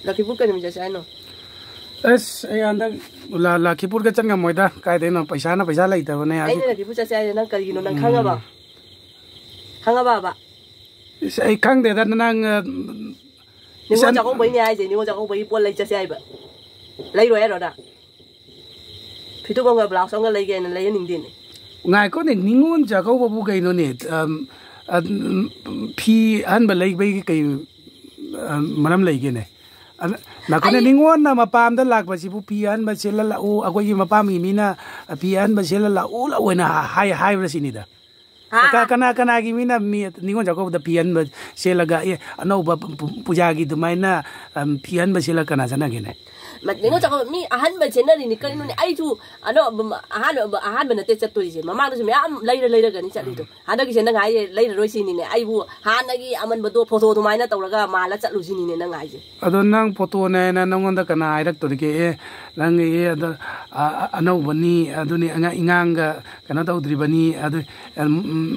Lakipur ka naman siya ano? Es, ay andak Lakipur ka chan nga moida kay deno paisa na paisa lai ta ne ay Lakipur siya nang kalino nang khanga ba ba ay khang de da nang ni mo ja ko bai ni ai je ni mo ja ko bai pol lai siya ba lai rồi đó phitu bang ga block song ga lai ge na lai ning din ngai ko ne ningun ja ko bu kai no ne phi an ba lai bai kai manam lai ge ne na ko ne ningun na mapam da lak ba si bu phi an ba sel la u akoi gi mapam mi na phi an ba sel la u la wena hai ra si ni da kana gi mina mi ningon ja ko da phi an ba sel ga e ano ba puja gi du mai na phi an ba sel kana sana ge ne mà nếu cho con mi ahan bên trên này cái nó này ai chu nó ahan bên này tết tôi gì mà mang tới mấy lấy ra cái này chạy đi thôi hắn đó cái trên nó ngái lấy rồi xin này ai bu hắn này cái mình bắt đầu photo tụi mày nó tàu ra mà là chạy luôn xin này nó ngái gì adon nang photo này na nang onda kana ai rak to ke nang e anau bani aduni ingang ga kana tau dri bani adu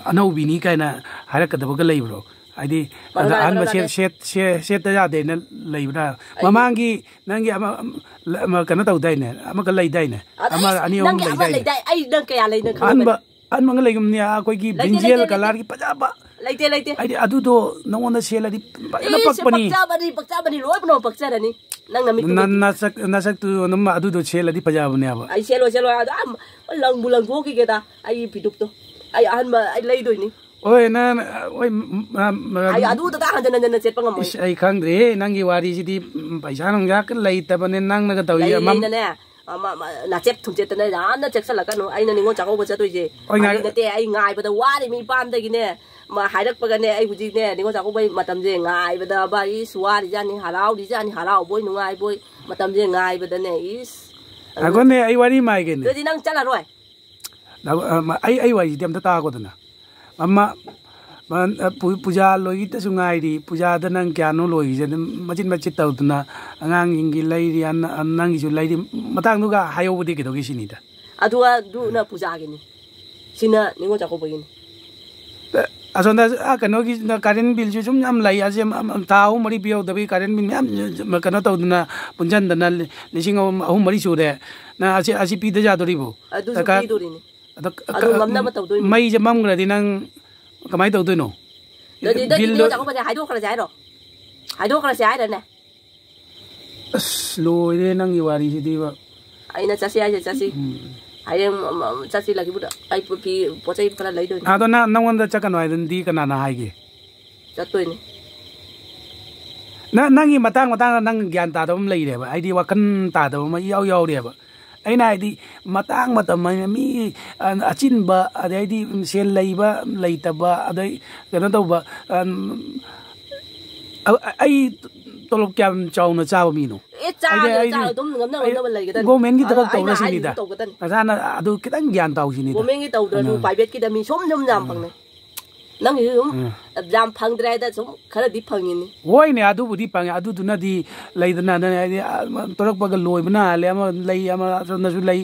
anau bini kaina harak ka dabaga lei bro adi an ba set ta de na leibra mamangi nangi ama kana tau dai ne ama ka lei dai ne ama ani om lei dai ai dang kaya lei dang an mang lei gum ne a koi gi binjel kalar gi pajaba leite ai adu do nongon da sela di na pakpani pakcha bani roi bno pakcha rani nang na sak tu nam adu do sela di pajaba ne aba ai selo am lang bulang go ki ke ta ai piduk to ai an ma ai lei doi ni oi na oi ai adu ta han set pangam ai khang re nangi wari si di paisa nong ya kan lei ta bane nang na ga tawi mam na chep thum chet na na chek sala kan ai na ningo chako ba cha toi je ai na te ai ngai ba da wari mi pam da gi ne ma hairak pa ga ne ai buji ne ningo chako bai matam je ngai ba da ba i suwari ja ni harau boi nu ngai boi matam je ngai ba da ne is agon ne ai wari mai ge ne di nang chala roi ai wari dem ta ko na amma puja loi ta sungai di puja da nang kya no loi je machin tau na angang ingi lai ri an nang gi ju lai di matang nu ga hayo budi ke do gi sini da adua du na puja ge ni sina ningo chako bai ni asonda kano gi na karen bil ju jum am lai aje tau mari bio da bi karen bin am kana tau na punjan da na lising ahum mari su de na asi pi da ja do ri bo adu pi do ri ni adu ngamna ma tau do mai je mam gra di nang kamai tau do no bil do chako ba hai do khala jai ro hai do khala jai da ne slow de nang i wari si di ba ai na chasi ai chasi lagi buda ai pi pochai kala lai do a do na nang da chakan wai den di kana na hai ge chatoi ni na nangi matang nang gyan ta dom lai de ba ai di wakan ta do ma yau de ba ai na di matang matam mi achin ba ai di sel lai ba lai ta ba ai kana to ba ai tolok kyam chaw na chaw mi no cha dum ngam na lai ga dan gomen gi ta to na sini da asana adu kitang gyan taw sini da gomen gi taw da nu private ki da mi som jam pang ne nang yu jam phang drai da som khara di phang ni woi ne adu budi pang adu du na di lai da na torok ba ga loi bana le ama lai ama na su lai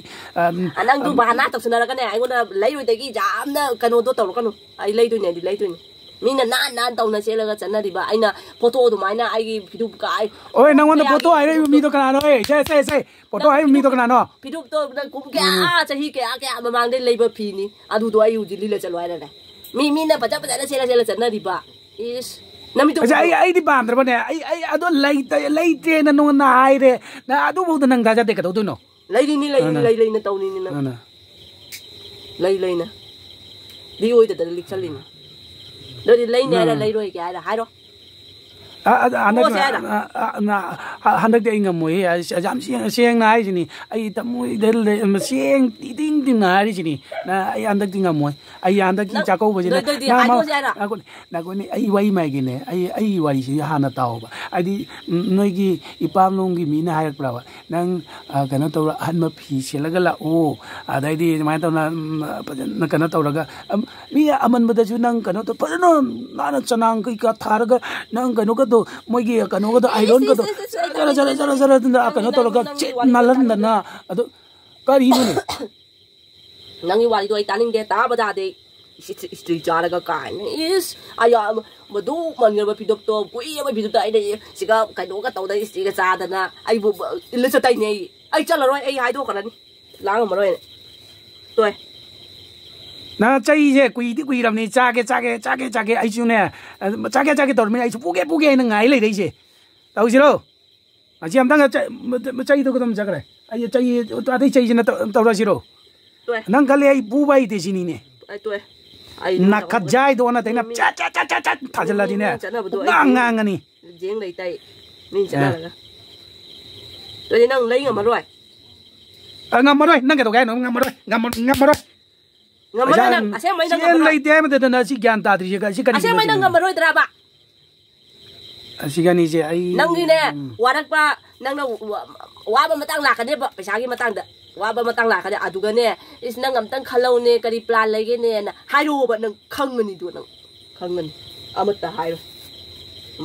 anang du ba na tak sunara ka ne ai ngona lai roi ta gi jam na kanu do taw ka nu ai lai du ne di lai du ni mina na taw na sela ga chana di ba aina photo du mai na ai gi phidu ka ai oi nang won photo ai mi to kana no se photo ai mi to kana no phidu to na kum ka chahi ka mamang de lai ba phi ni adu do ai u ji li la chalwai na mi na pacha na sela chana di ba is nami to ai di bam tra ba ne ai adu lai te na no na ai re na adu bu nang ga ja de ka do no lai na taw ni na lai na di oi ta lik chalin do di lai ne lai roi ka da hai ro handak de ingam moi jam siang na ai sini ai tamui del siang ting na ai sini na ai handak tingam moi ai handak ki chako ba jina na ko ni ai wai mai gi ne ai wari si hana taw ba ai di noi gi ipam long gi mi na hai pra ba nang kana taw han ma phi selaga la o adai di mai taw na kana taw raga mi aman ba da ju nang kana to pa no na chanang ki ka thar ga nang kana ka to moi gi kana ka to iron ka to jara da kana to ga nalan da na adu ka ri ne nang i wari do ai taning de ta ba da de Istri cara ka kain is aya madu man nga pidok to kui ya pidok ta ai siga kaino ka tawda istri ka cha dana ai bu illa sa tai nei ai chala roi ai hai do ka ni lang ma roi toi na chai je kui ram ni cha ke ai chu ne cha ke tor mi ai chu pu ke na ngai lai dei je tau ji ro a ji am dang chai to ko dam ja kare ai chai ta dei chai na tau ra ji ro toi nang ka le ai bu bai de ji ni ne ai toi na khát dai do na na cha thà chân là đi nè ngang anh đi giếng lấy tay mình sẽ là tôi đi nâng lấy ngầm mà rồi ngầm mà rồi nâng cái đầu cái nó ngầm mà rồi ngầm nâng xem mấy nâng ngầm lấy tay mà để nó chỉ gian ta thì cái cái xem mấy nâng ngầm mà rồi ra bạ chỉ cái này chứ ai nâng đi nè qua đất ba nâng đâu qua bên mà tăng lạc cái đấy phải sáng cái mà tăng đượcว่าบ่มาตั้งหลักกันอะดูกันเนี่ยอิสนังกำตั้งคาโลเนี่ยกะดิปลาเลยกันเนี่ยนะให้ดูบ่นังคังเงินนี่ดูนังคังเงินเอามาตาให้ดู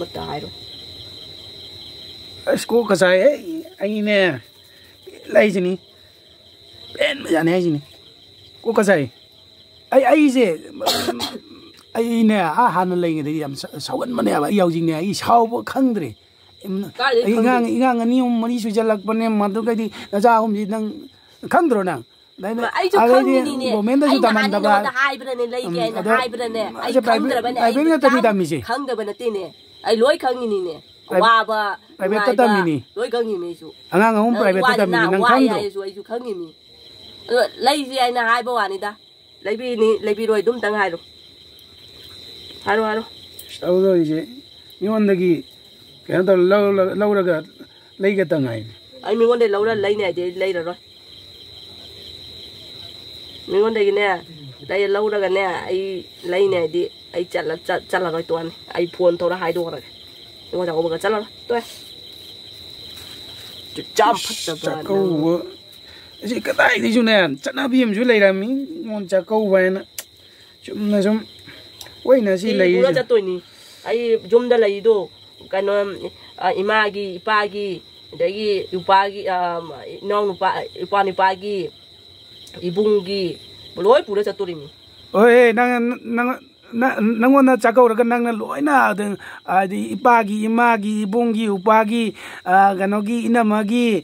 มาตาให้ดู इसको कैसा है आई ने लाई जी नहीं पेन में जाने जी नहीं को कैसा है आई से आई ने हान लेंगे दे हम सावन मने अब याव जी ने आई साव बो खंग दे इंgang अनि मनी सु जलक बने मदु गदी जा हम जी नंग खंग दरो नंग ai chú khăng như này anh mà hai bên này lấy cái này hai bên này ai khăng được bên này khăng được bên này nè ai lối khăng như này qua ba lối khăng như này chú anh không phải biết tao mình năng khăng được ai chú khăng như này lấy gì anh hai bao anh ta lấy bi rồi đúng tăng hai rồi sao rồi chứ nhưng mà cái đó lâu rồi cái lấy cái tăng này anh mình quan đây lâu rồi lấy này thì lấy rồi mình còn đây nè đây lâu rồi nè ai lấy này đi ai chặt là rồi tuần ai phun thôi là hai đôi rồi nhưng mà chẳng có một cái chặt là tôi chăm phát chặt câu gì cái này thì chú nè chặt nó biếm chú lấy là mình muốn chặt câu vậy nè chúng là chúng quay nè gì lấy nó chặt tôi nè ai chúng đã lấy đồ cái nó imagi ipagi đấy upagi nong upani ibungi lối phụ cho tôi đi ôi nang wana chakau ra nang lối na den di ipagi imagi ibungi upagi ganogi inamagi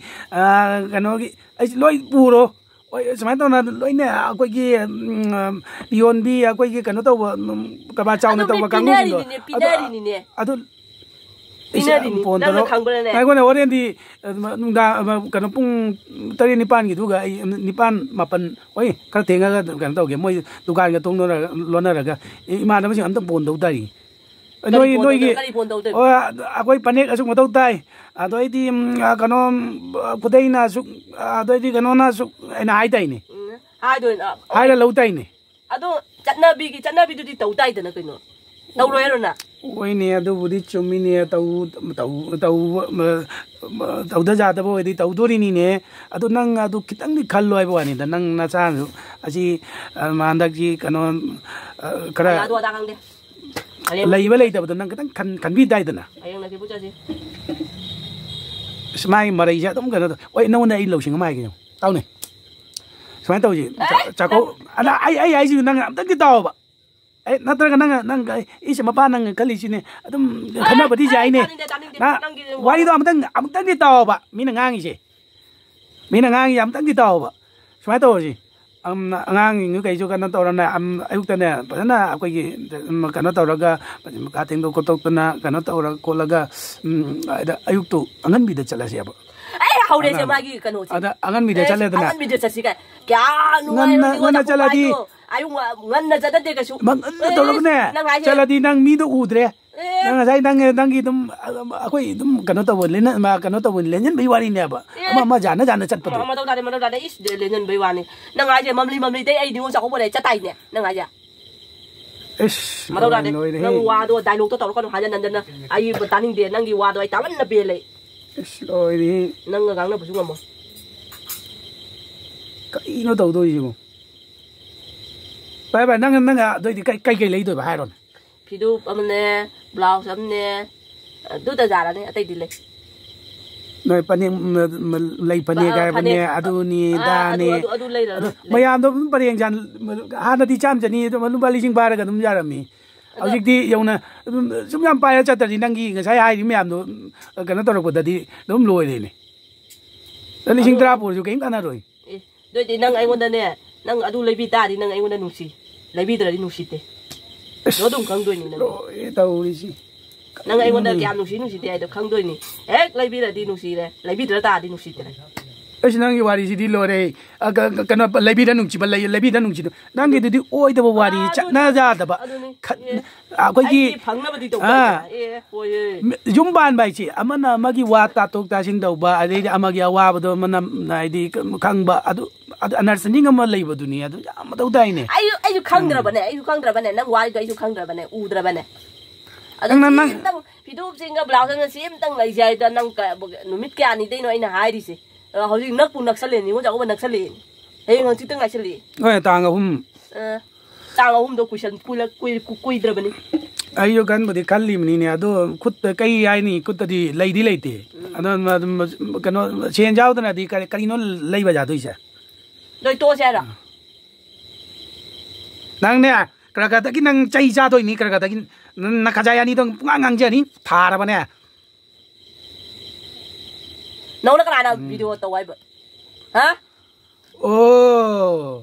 ganogi ai lối puro ôi sao tao na lối nè quay kia dion bi quay kia cái nó tao cái ba chào nó tao cái ngu gì rồi ai còn ở đây thì nung đa cái nó pung tari nipan gitu ga nipan mapan oi cái tiếng cái tàu cái môi dukan cái tung nó là luôn là cái mà nó mới ăn tao bồn đầu tay noi cái quay panek asuk mau tàu tay tôi đi cái nó cái đây na asuk tôi đi cái nó na asuk na hai tay này hai là lâu tay này chặt na bi tôi đi tàu tay thì nó cái nó tàu rồi nè ôi nè tôi vừa đi chụp mình nè tàu đã ra tàu đi tàu đôi đi nè tôi năng tôi kitang đi khăn loài bao nhiêu năng na cha rồi aji mà anh đặc gì cái nó cái lấy với lấy tàu tôi năng kitang khăn vít đây tôi nè mai mà đây ra tống cái nó ôi nâu này lâu sinh mai cái tao này mai tàu gì chả có ai gì năng làm tất cái tàu vậy natraga nang isa mapa nang kalisine adum khana badi jai ne na wari do amtang di taw ba mina ngangi je mina ngangi amtang di taw ba smai to ji ngangi ngu kai jo kana taw na ayuk ta ne pana ko gi kana taw raga ka teng do ko tok na kana taw ra ko laga ayuk to angan bi da chala se ba ai hau de se ma gi kanu ada angan bi da chala da na angan bi da chasi ka kya nu ngan chala di ai ngan na jada de ka su mang to lo ne chala di nang mi do udre nang sai nang gi dum akoi dum kano to len ma kano to len bi wani ne ba ma jana chat pa ma to da is de len bi wani nang ai je mamli te ai ni sa ko bo de cha tai ne nang ai ja ish ma to da de nang wa do dialogue to to ko ha jan nan ai ba taning de nang gi wa do ai taman na be le ish loi ni nang gang na bu su ngam cái nó đầu tôi gì không bài năng tôi thì cây lấy tôi hai rồi thì đu âm nè blouse âm nè đu ta giả là nè tay đi lấy Noi paneng lei panega bane aduni dane mayam do paneng jan hana di cham jani to malu bali sing bara ga dum jarami ajik di yauna sum yam pa ya chatari nangi ngasai hai di mayam do kana torok dadi dum loi le ne dali sing tra pur ju kein kana roi doi di nang ai ngon da ne nang adu leibi ta di nang ai ngon da nusi leibi da di nusi te do dum kang doi ni nang tau ri si nang ai ngon da kya nusi te ai do kang doi ni ek leibi da di nusi le leibi da ta di nusi te es nang yi wari si di lore kana leibi da nungchi ba leibi da nungchi nang gi di oi da wari na ja da ba akoi gi phang na ba di to ba yum ban bai chi amana magi wa ta tok ta sing dau ba ade amagi wa ba do mana nai di khang ba adu understanding ama lei ba dunia adu am dau dai ne ayu khang dra ba ne nang wari ga ayu khang dra ba ne u dra ba ne nang pidu sing ga blau ga sim tang lai jai da nang ka numit kya ni dei no ina hai ri se hauji nak pu nak salen ni ngo ja ko nak salen ei ngang chi tang lai salen oi tang ga hum do kuisan kui dra ba ni ayo gan bodi kalli mini ne ado khut kai ai ni khut di lei di leite ado kano chen jaw da di kari no lei ba ja doi sa doi to sa ra nang ne kra ka ta ki nang chai ja doi ni kra ka ta ki na ka ja ya ni dong ngang ja ni tha ra ba ne nau na kana na video to wai ba ha oh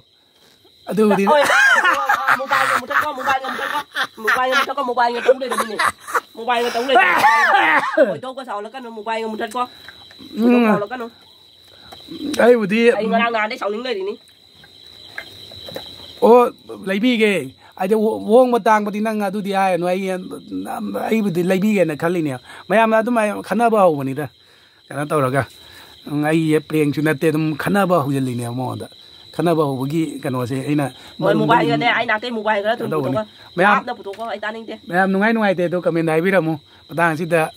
adu di mobile mo ta ko mobile tong le ni mobile tong le oi to ko sao la kan mobile mo ta ko la kan ai budi ai ngang na dei sao ning le ni oh lai bi ge ai de wong ma tang budi nang adu di ai no ai budi lai bi ge na khali ne mayam adu mai khana ba ho ni da kana taw ra ga ai ye pleng chu na te dum khana ba ho li ne mo da khana ba ho gi kano se ai na mobile ga ne ai na te mobile ga tu to ko mayam na pu to ko ai ta ning te mayam nungai te to comment dai bi ra mo patang si da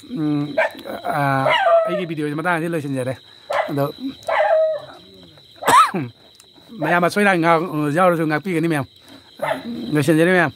ai gi video ma tang si lo sin ja de ado mayam ma soi ra nga giao ra su nga pi ga ni mayam lo sin ja ni mayam